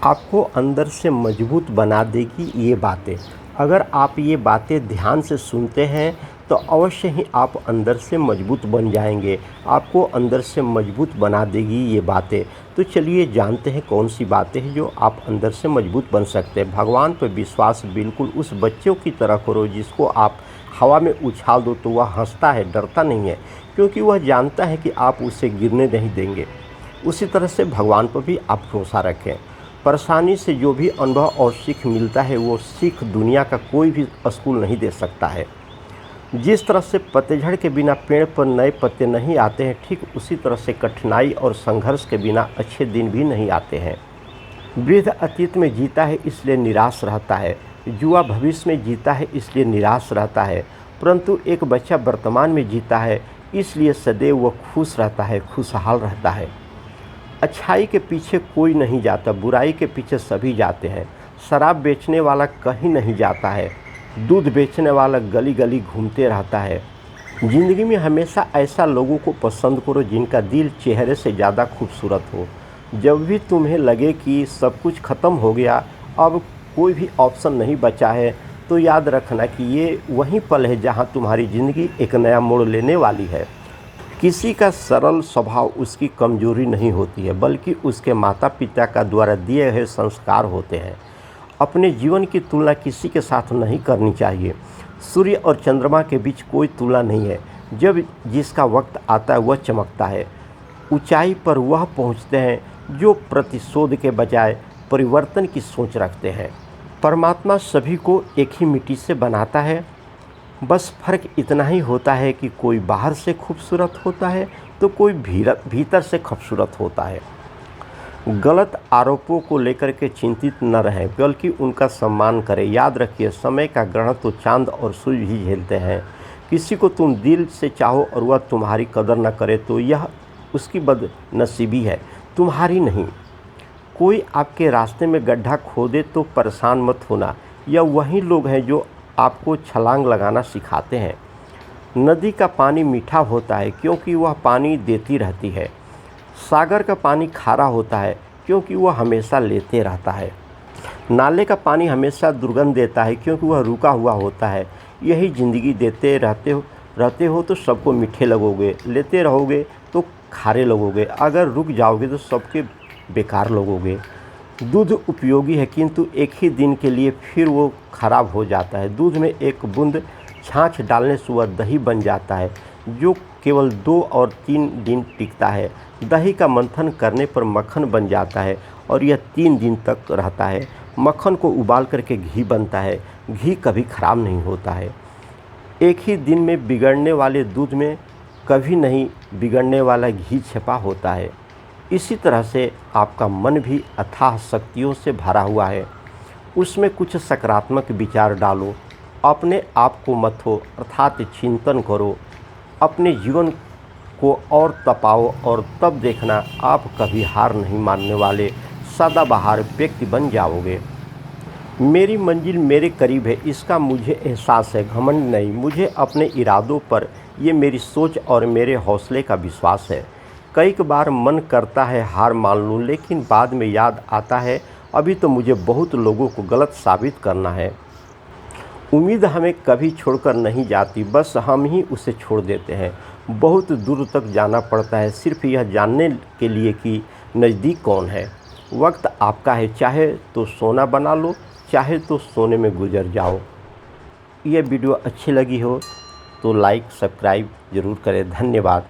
आपको अंदर से मजबूत बना देगी ये बातें। अगर आप ये बातें ध्यान से सुनते हैं तो अवश्य ही आप अंदर से मजबूत बन जाएंगे। आपको अंदर से मजबूत बना देगी ये बातें। तो चलिए जानते हैं कौन सी बातें हैं जो आप अंदर से मजबूत बन सकते हैं। भगवान पर विश्वास बिल्कुल उस बच्चों की तरह करो जिसको आप हवा में उछाल दो तो वह हंसता है, डरता नहीं है, क्योंकि वह जानता है कि आप उसे गिरने नहीं देंगे। उसी तरह से भगवान पर भी आप भरोसा रखें। परेशानी से जो भी अनुभव और सीख मिलता है वो सीख दुनिया का कोई भी स्कूल नहीं दे सकता है। जिस तरह से पतझड़ के बिना पेड़ पर नए पत्ते नहीं आते हैं, ठीक उसी तरह से कठिनाई और संघर्ष के बिना अच्छे दिन भी नहीं आते हैं। वृद्ध अतीत में जीता है इसलिए निराश रहता है, युवा भविष्य में जीता है इसलिए निराश रहता है, परंतु एक बच्चा वर्तमान में जीता है इसलिए सदैव वह खुश रहता है, खुशहाल रहता है। अच्छाई के पीछे कोई नहीं जाता, बुराई के पीछे सभी जाते हैं। शराब बेचने वाला कहीं नहीं जाता है, दूध बेचने वाला गली गली घूमते रहता है। ज़िंदगी में हमेशा ऐसा लोगों को पसंद करो जिनका दिल चेहरे से ज़्यादा खूबसूरत हो। जब भी तुम्हें लगे कि सब कुछ ख़त्म हो गया, अब कोई भी ऑप्शन नहीं बचा है, तो याद रखना कि ये वही पल है जहाँ तुम्हारी ज़िंदगी एक नया मोड़ लेने वाली है। किसी का सरल स्वभाव उसकी कमजोरी नहीं होती है, बल्कि उसके माता पिता का द्वारा दिए हुए संस्कार होते हैं। अपने जीवन की तुलना किसी के साथ नहीं करनी चाहिए। सूर्य और चंद्रमा के बीच कोई तुलना नहीं है। जब जिसका वक्त आता है वह चमकता है। ऊंचाई पर वह पहुंचते हैं जो प्रतिशोध के बजाय परिवर्तन की सोच रखते हैं। परमात्मा सभी को एक ही मिट्टी से बनाता है, बस फ़र्क इतना ही होता है कि कोई बाहर से खूबसूरत होता है तो कोई भीतर से खूबसूरत होता है। गलत आरोपों को लेकर के चिंतित न रहें, बल्कि उनका सम्मान करें। याद रखिए, समय का ग्रहण तो चांद और सूर्य ही झेलते हैं। किसी को तुम दिल से चाहो और वह तुम्हारी कदर न करे तो यह उसकी बदनसीबी है, तुम्हारी नहीं। कोई आपके रास्ते में गड्ढा खोदे तो परेशान मत होना, यह वही लोग हैं जो आपको छलांग लगाना सिखाते हैं। नदी का पानी मीठा होता है क्योंकि वह पानी देती रहती है। सागर का पानी खारा होता है क्योंकि वह हमेशा लेते रहता है। नाले का पानी हमेशा दुर्गंध देता है क्योंकि वह रुका हुआ होता है। यही ज़िंदगी देते रहते हो तो सबको मीठे लगोगे, लेते रहोगे तो खारे लगोगे, अगर रुक जाओगे तो सबके बेकार लगोगे। दूध उपयोगी है किंतु एक ही दिन के लिए फिर वो खराब हो जाता है। दूध में एक बूंद छाछ डालने से वह दही बन जाता है जो केवल 2 और 3 दिन टिकता है। दही का मंथन करने पर मक्खन बन जाता है और यह 3 दिन तक रहता है। मक्खन को उबाल करके घी बनता है, घी कभी खराब नहीं होता है। एक ही दिन में बिगड़ने वाले दूध में कभी नहीं बिगड़ने वाला घी छिपा होता है। इसी तरह से आपका मन भी अथाह शक्तियों से भरा हुआ है, उसमें कुछ सकारात्मक विचार डालो। अपने आप को मत हो अर्थात चिंतन करो, अपने जीवन को और तपाओ और तब देखना आप कभी हार नहीं मानने वाले सदाबहार व्यक्ति बन जाओगे। मेरी मंजिल मेरे करीब है, इसका मुझे एहसास है, घमंड नहीं। मुझे अपने इरादों पर ये मेरी सोच और मेरे हौसले का विश्वास है। कई बार मन करता है हार मान लूँ, लेकिन बाद में याद आता है अभी तो मुझे बहुत लोगों को गलत साबित करना है। उम्मीद हमें कभी छोड़कर नहीं जाती, बस हम ही उसे छोड़ देते हैं। बहुत दूर तक जाना पड़ता है सिर्फ यह जानने के लिए कि नज़दीक कौन है। वक्त आपका है, चाहे तो सोना बना लो, चाहे तो सोने में गुजर जाओ। यह वीडियो अच्छी लगी हो तो लाइक सब्सक्राइब ज़रूर करें। धन्यवाद।